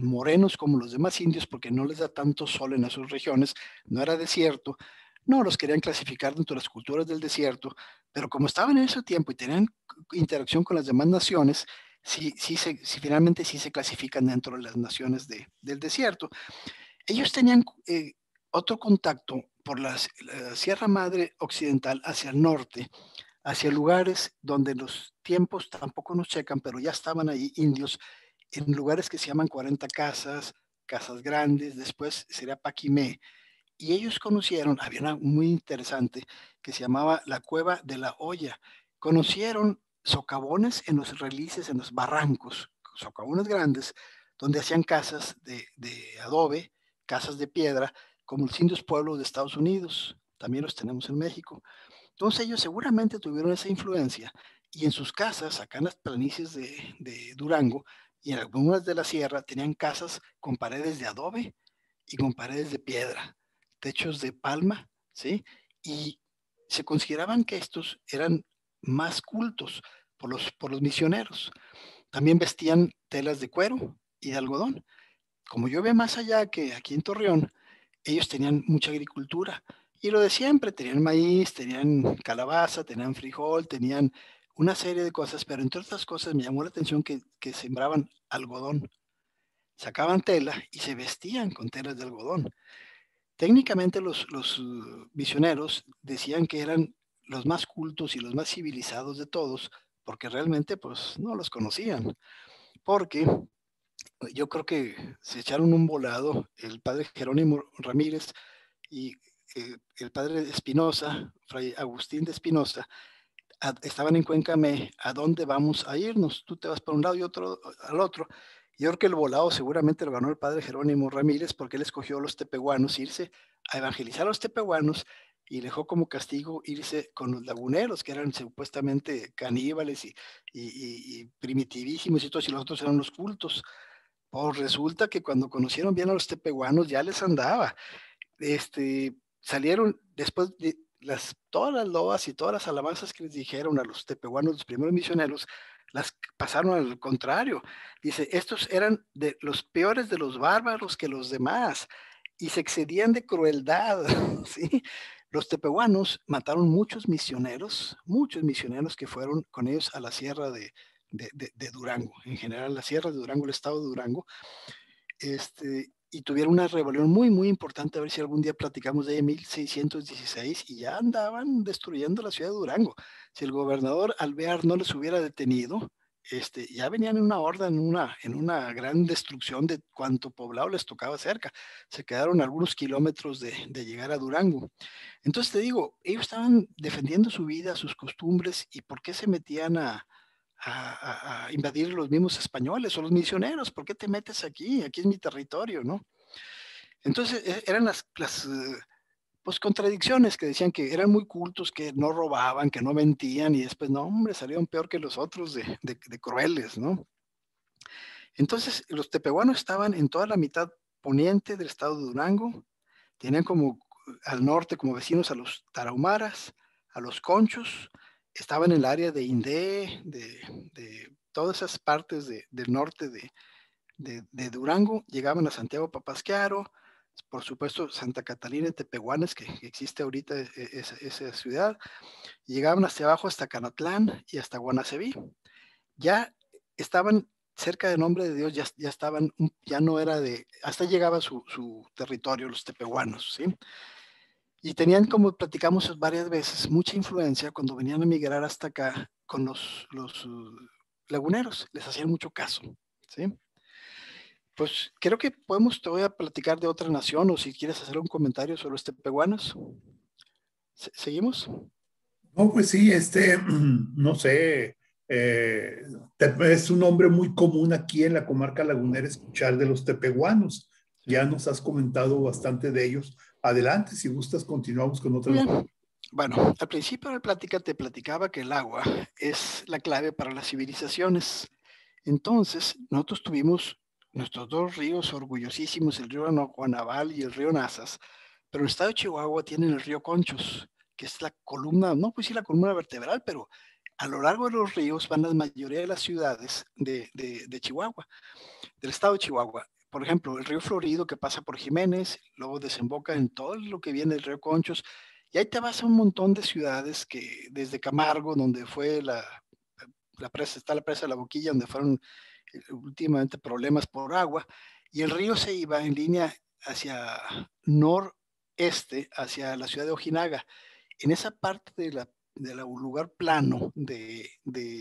morenos como los demás indios porque no les da tanto sol en esas regiones, no era desierto, no los querían clasificar dentro de las culturas del desierto, pero como estaban en ese tiempo y tenían interacción con las demás naciones, finalmente sí se clasifican dentro de las naciones del desierto. Ellos tenían otro contacto por la Sierra Madre Occidental hacia el norte, hacia lugares donde los tiempos tampoco nos checan, pero ya estaban ahí indios en lugares que se llaman 40 casas, casas grandes, después sería Paquimé. Y ellos conocieron, había una muy interesante que se llamaba la Cueva de la Olla. Conocieron socavones en los relices, en los barrancos, socavones grandes, donde hacían casas de adobe, casas de piedra, como los indios pueblos de Estados Unidos. También los tenemos en México. Entonces ellos seguramente tuvieron esa influencia y en sus casas, acá en las planicies de Durango y en algunas de la sierra, tenían casas con paredes de adobe y con paredes de piedra, techos de palma, ¿sí? Y se consideraban que estos eran más cultos por los misioneros. También vestían telas de cuero y de algodón. Como llueve más allá que aquí en Torreón, ellos tenían mucha agricultura y lo de siempre, tenían maíz, tenían calabaza, tenían frijol, tenían una serie de cosas, pero entre otras cosas me llamó la atención que sembraban algodón, sacaban tela y se vestían con telas de algodón. Técnicamente los misioneros decían que eran los más cultos y los más civilizados de todos, porque realmente pues no los conocían, porque Yo creo que se echaron un volado el padre Jerónimo Ramírez y el padre Espinosa, Fray Agustín de Espinosa, estaban en Cuencamé. ¿A dónde vamos a irnos? Tú te vas para un lado y otro al otro. Yo creo que el volado seguramente lo ganó el padre Jerónimo Ramírez porque él escogió a los tepehuanos, irse a evangelizar a los tepehuanos y dejó como castigo irse con los laguneros, que eran supuestamente caníbales y primitivísimos y todos, y los otros eran los cultos. Pues resulta que cuando conocieron bien a los tepehuanos ya les andaba. Salieron después de todas las loas y todas las alabanzas que les dijeron a los tepehuanos, los primeros misioneros, las pasaron al contrario. Dice, estos eran de los peores de los bárbaros que los demás y se excedían de crueldad, ¿sí? Los tepehuanos mataron muchos misioneros que fueron con ellos a la sierra de Durango, en general la sierra de Durango, el estado de Durango, y tuvieron una rebelión muy, muy importante, a ver si algún día platicamos de ella, 1616, y ya andaban destruyendo la ciudad de Durango. Si el gobernador Alvear no les hubiera detenido, ya venían en una horda, en una gran destrucción de cuanto poblado les tocaba cerca. Se quedaron algunos kilómetros de llegar a Durango. Entonces te digo, ellos estaban defendiendo su vida, sus costumbres, y ¿por qué se metían a invadir los mismos españoles o los misioneros? ¿Por qué te metes aquí? Aquí es mi territorio, ¿no? Entonces eran pues, contradicciones que decían que eran muy cultos, que no robaban, que no mentían, y después, no, hombre, salieron peor que los otros de crueles, ¿no? Entonces, los tepehuanos estaban en toda la mitad poniente del estado de Durango, tenían como al norte como vecinos a los tarahumaras, a los conchos, estaban en el área de Indé, de todas esas partes del norte de Durango, llegaban a Santiago Papasquiaro, por supuesto Santa Catalina y Tepehuanes, que existe ahorita esa ciudad, llegaban hacia abajo hasta Canatlán y hasta Guanacebí. Ya estaban cerca del nombre de Dios, ya estaban, ya no era hasta llegaba su territorio, los tepehuanos, ¿sí? Y tenían, como platicamos varias veces, mucha influencia cuando venían a migrar hasta acá con los laguneros, les hacían mucho caso, ¿sí? Pues creo que te voy a platicar de otra nación, o si quieres hacer un comentario sobre los tepehuanos. ¿Seguimos? No, pues sí, no sé, eh, es un nombre muy común aquí en la comarca lagunera escuchar de los tepehuanos. Sí. Ya nos has comentado bastante de ellos. Adelante, si gustas, continuamos con otra Muy noticia. bien. Bueno, al principio de la plática te platicaba que el agua es la clave para las civilizaciones. Entonces, nosotros tuvimos nuestros dos ríos orgullosísimos, el río Guanabal y el río Nazas, pero el estado de Chihuahua tiene el río Conchos, que es la columna, no pues sí la columna vertebral, pero a lo largo de los ríos van la mayoría de las ciudades de Chihuahua, del estado de Chihuahua. Por ejemplo, el río Florido que pasa por Jiménez, luego desemboca en todo lo que viene del río Conchos, y ahí te vas a un montón de ciudades que desde Camargo, donde fue la presa, está la presa de la Boquilla, donde fueron últimamente problemas por agua, y el río se iba en línea hacia noreste, hacia la ciudad de Ojinaga. En esa parte de lugar plano de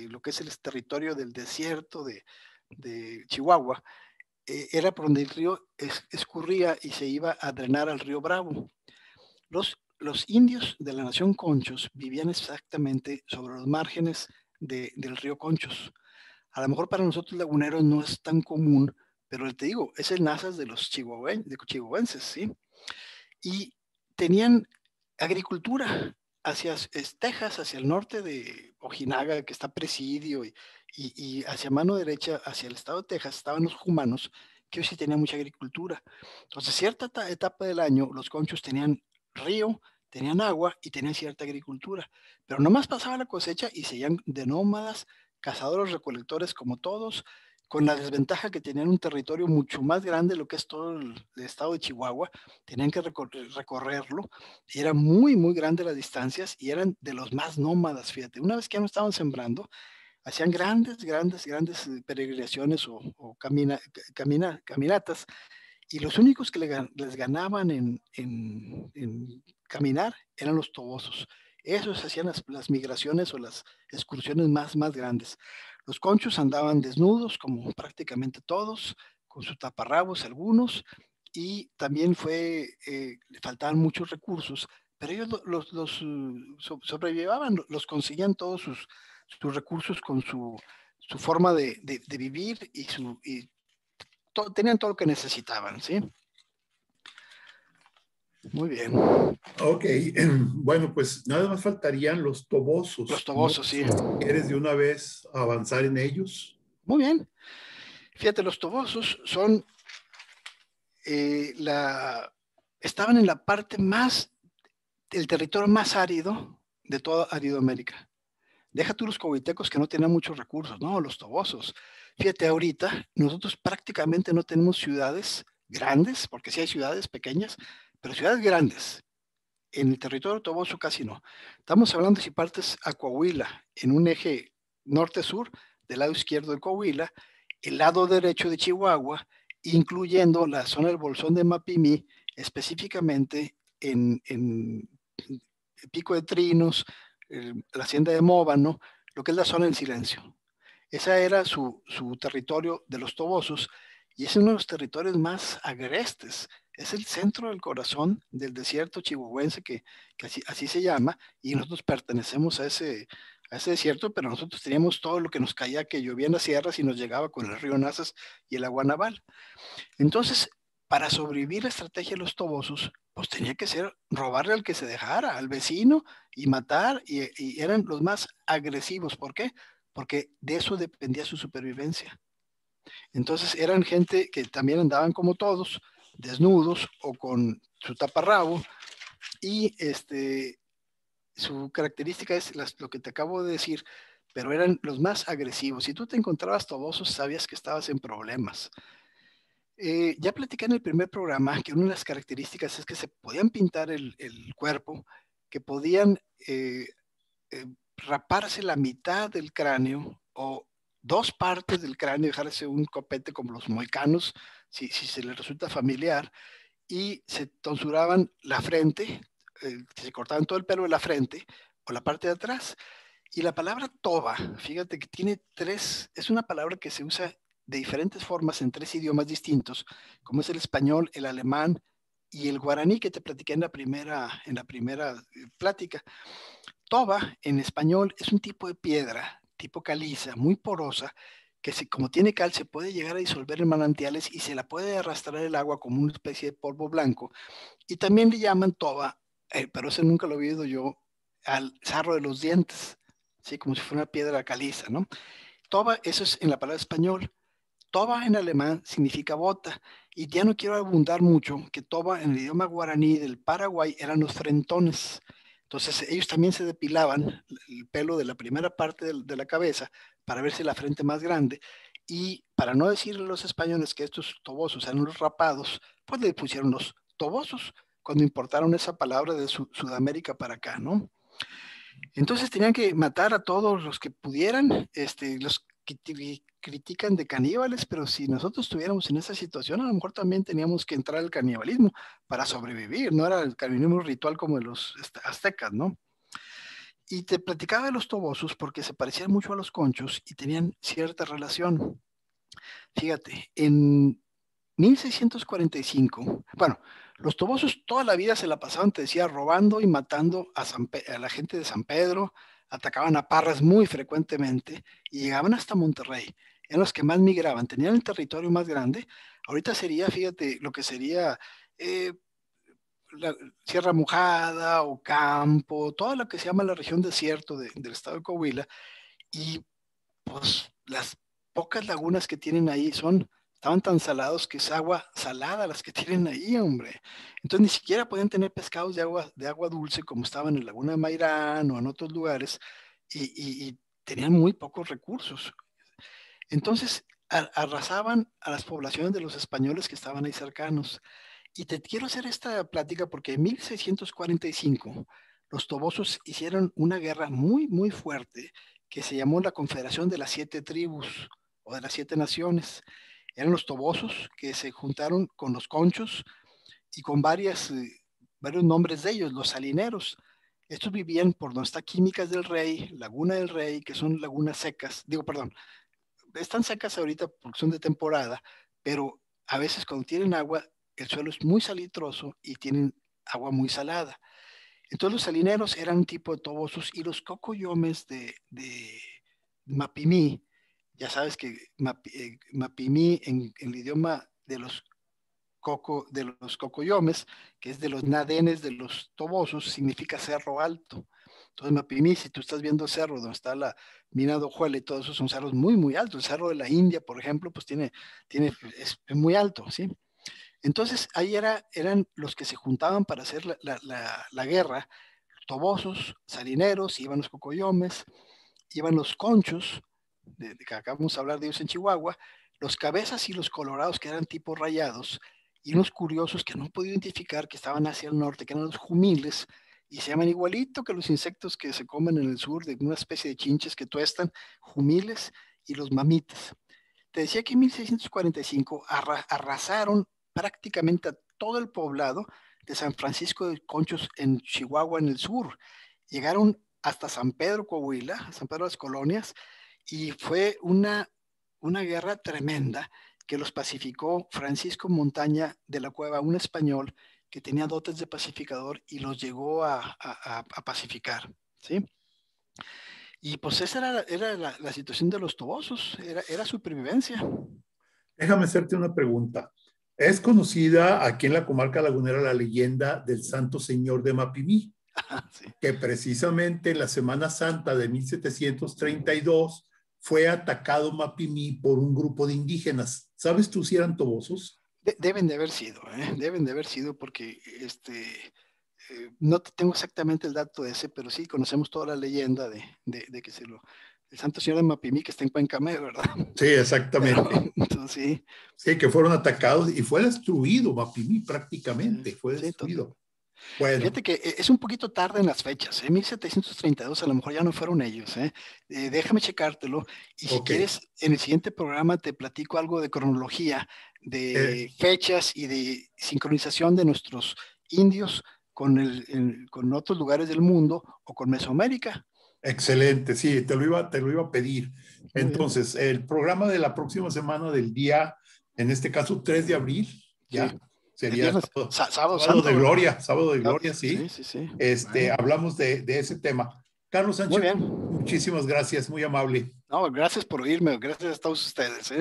lo que es el territorio del desierto de Chihuahua, era por donde el río escurría y se iba a drenar al río Bravo. Los indios de la nación Conchos vivían exactamente sobre los márgenes del río Conchos. A lo mejor para nosotros laguneros no es tan común, pero te digo, es el Nazas de los chihuahuenses, ¿sí? Y tenían agricultura hacia Texas, hacia el norte de Ojinaga, que está Presidio, y hacia mano derecha, hacia el estado de Texas, estaban los humanos, que sí tenían mucha agricultura. Entonces, cierta etapa del año, los conchos tenían río, tenían agua y tenían cierta agricultura, pero nomás pasaba la cosecha y seguían de nómadas, cazadores, recolectores como todos, con la desventaja que tenían un territorio mucho más grande de lo que es todo el estado de Chihuahua, tenían que recorrerlo, y era muy, muy grande las distancias, y eran de los más nómadas, fíjate. Una vez que ya no estaban sembrando, hacían grandes peregrinaciones o caminatas, y los únicos que les ganaban en caminar eran los tobosos. Esos hacían las migraciones o las excursiones más grandes. Los conchos andaban desnudos, como prácticamente todos, con sus taparrabos algunos, y también le faltaban muchos recursos, pero ellos sobrellevaban, los conseguían todos sus recursos con su forma de vivir tenían todo lo que necesitaban, ¿sí? Muy bien. Ok, bueno, pues nada más faltarían los Los tobosos, ¿no? tobosos, sí. ¿Quieres de una vez avanzar en ellos? Muy bien. Fíjate, los tobosos son estaban en la parte el territorio más árido de toda Aridoamérica. Deja tú los cohuitecos que no tenían muchos recursos, no, los tobosos. Fíjate, ahorita nosotros prácticamente no tenemos ciudades grandes, porque sí hay ciudades pequeñas, pero ciudades grandes. En el territorio toboso casi no. Estamos hablando si partes a Coahuila en un eje norte-sur, del lado izquierdo de Coahuila, el lado derecho de Chihuahua, incluyendo la zona del Bolsón de Mapimí, específicamente en Pico de Trinos, la hacienda de Móbano, lo que es la zona del silencio. Ese era su territorio de los tobosos y es uno de los territorios más agrestes. Es el centro del corazón del desierto chihuahuense que así se llama y nosotros pertenecemos a ese desierto, pero nosotros teníamos todo lo que nos caía, que llovía en las sierras y nos llegaba con el río Nazas y el agua naval. Entonces, para sobrevivir la estrategia de los tobosos, pues tenía que ser robarle al que se dejara, al vecino, y matar, y eran los más agresivos. ¿Por qué? Porque de eso dependía su supervivencia. Entonces eran gente que también andaban como todos, desnudos o con su taparrabo, y su característica es lo que te acabo de decir, pero eran los más agresivos. Si tú te encontrabas tobosos, sabías que estabas en problemas. Ya platicé en el primer programa que una de las características es que se podían pintar el cuerpo, que podían eh, raparse la mitad del cráneo o dos partes del cráneo, dejarse un copete como los mohicanos, si se les resulta familiar, y se tonsuraban la frente, se cortaban todo el pelo de la frente o la parte de atrás. Y la palabra toba, fíjate que tiene es una palabra que se usa de diferentes formas en tres idiomas distintos, como es el español, el alemán y el guaraní que te platiqué en la primera plática. Toba en español es un tipo de piedra, tipo caliza, muy porosa, que como tiene cal se puede llegar a disolver en manantiales y se la puede arrastrar el agua como una especie de polvo blanco. Y también le llaman toba, pero ese nunca lo he oído yo, al sarro de los dientes, ¿sí? Como si fuera una piedra caliza, ¿no? Toba, eso es en la palabra español. Toba en alemán significa bota. Y ya no quiero abundar mucho, que toba en el idioma guaraní del Paraguay eran los frentones. Entonces ellos también se depilaban el pelo de la primera parte de la cabeza para verse la frente más grande. Y para no decirle a los españoles que estos tobosos eran los rapados, pues le pusieron los tobosos cuando importaron esa palabra de Sudamérica para acá, ¿no? Entonces tenían que matar a todos los que pudieran, los que critican de caníbales, pero si nosotros estuviéramos en esa situación, a lo mejor también teníamos que entrar al canibalismo para sobrevivir, no era el canibalismo ritual como de los aztecas, ¿no? Y te platicaba de los tobosos porque se parecían mucho a los conchos y tenían cierta relación. Fíjate, en 1645, bueno, los tobosos toda la vida se la pasaban, te decía, robando y matando a la gente de San Pedro, atacaban a Parras muy frecuentemente y llegaban hasta Monterrey. Eran los que más migraban, tenían el territorio más grande. Ahorita sería, fíjate, lo que sería eh, la Sierra Mojada o Campo, toda lo que se llama la región desierto del estado de Coahuila. Y pues las pocas lagunas que tienen ahí estaban tan salados que es agua salada las que tienen ahí, hombre. Entonces ni siquiera podían tener pescados de agua dulce como estaban en la Laguna de Mairán o en otros lugares y tenían muy pocos recursos. Entonces arrasaban a las poblaciones de los españoles que estaban ahí cercanos. Y te quiero hacer esta plática porque en 1645 los tobosos hicieron una guerra muy fuerte que se llamó la Confederación de las Siete Tribus o de las Siete Naciones. Eran los tobosos que se juntaron con los conchos y con varios nombres de ellos, los salineros. Estos vivían por donde está Químicas del Rey, Laguna del Rey, que son lagunas secas, digo, perdón, están secas ahorita porque son de temporada, pero a veces cuando tienen agua, el suelo es muy salitroso y tienen agua muy salada. Entonces los salineros eran un tipo de tobosos y los cocoyomes de Mapimí, ya sabes que Mapimí en el idioma de los cocoyomes, que es de los nadenes de los tobosos, significa cerro alto. Entonces, Mapimí, si tú estás viendo el cerro donde está la mina de Ojuela y todo eso, son cerros muy, muy altos. El cerro de la India, por ejemplo, pues es muy alto, ¿sí? Entonces, ahí eran los que se juntaban para hacer la guerra, tobosos, salineros, iban los cocoyomes, iban los conchos, de que acabamos de hablar de ellos en Chihuahua, los cabezas y los colorados, que eran tipos rayados, y unos curiosos que no he podido identificar, que estaban hacia el norte, que eran los jumiles, y se llaman igualito que los insectos que se comen en el sur, de una especie de chinches que tuestan, jumiles y los mamitas. Te decía que en 1645 arrasaron prácticamente a todo el poblado de San Francisco de Conchos en Chihuahua, en el sur. Llegaron hasta San Pedro, Coahuila, San Pedro de las Colonias, y fue una guerra tremenda que los pacificó Francisco Montaña de la Cueva, un español que tenía dotes de pacificador y los llegó a pacificar, ¿sí? Y pues esa era la situación de los tobosos, era supervivencia. Déjame hacerte una pregunta. Es conocida aquí en la comarca lagunera la leyenda del Santo Señor de Mapimí, Sí. que precisamente en la Semana Santa de 1732 fue atacado Mapimí por un grupo de indígenas. ¿Sabes tú si eran tobosos? Deben de haber sido, deben de haber sido porque no tengo exactamente el dato de ese, pero sí conocemos toda la leyenda de que el Santo Señor de Mapimí que está en Cuencamé, ¿verdad? Sí, Pero, exactamente. entonces, sí. Sí, que fueron atacados y fue destruido Mapimí prácticamente, fue Sí, destruido. Bueno, fíjate que es un poquito tarde en las fechas, 1732 a lo mejor ya no fueron ellos, déjame checártelo y si ok. quieres en el siguiente programa te platico algo de cronología, de fechas y de sincronización de nuestros indios con otros lugares del mundo o con Mesoamérica. Excelente, sí, te lo iba a pedir. Muy bien. Entonces, el programa de la próxima semana del día, en este caso 3 de abril, Sí, ya el sería viernes, sábado sábado santo, de ¿verdad? gloria, sábado de gloria, Sí, sí. sí, sí. Bueno, Hablamos de ese tema. Carlos muy Sánchez, bien. muchísimas gracias, muy amable. No, gracias por oírme, gracias a todos ustedes.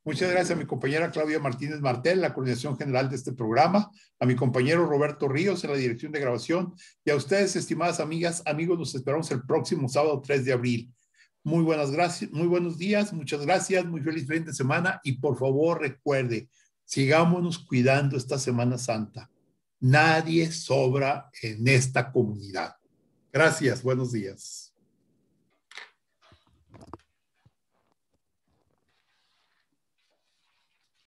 Muchas gracias a mi compañera Claudia Martínez Martel, la coordinación general de este programa, a mi compañero Roberto Ríos en la dirección de grabación y a ustedes, estimadas amigas, amigos, nos esperamos el próximo sábado 3 de abril. Muy buenas gracias, muy buenos días, muchas gracias, muy feliz fin de semana y por favor recuerde, sigámonos cuidando esta Semana Santa. Nadie sobra en esta comunidad. Gracias, buenos días.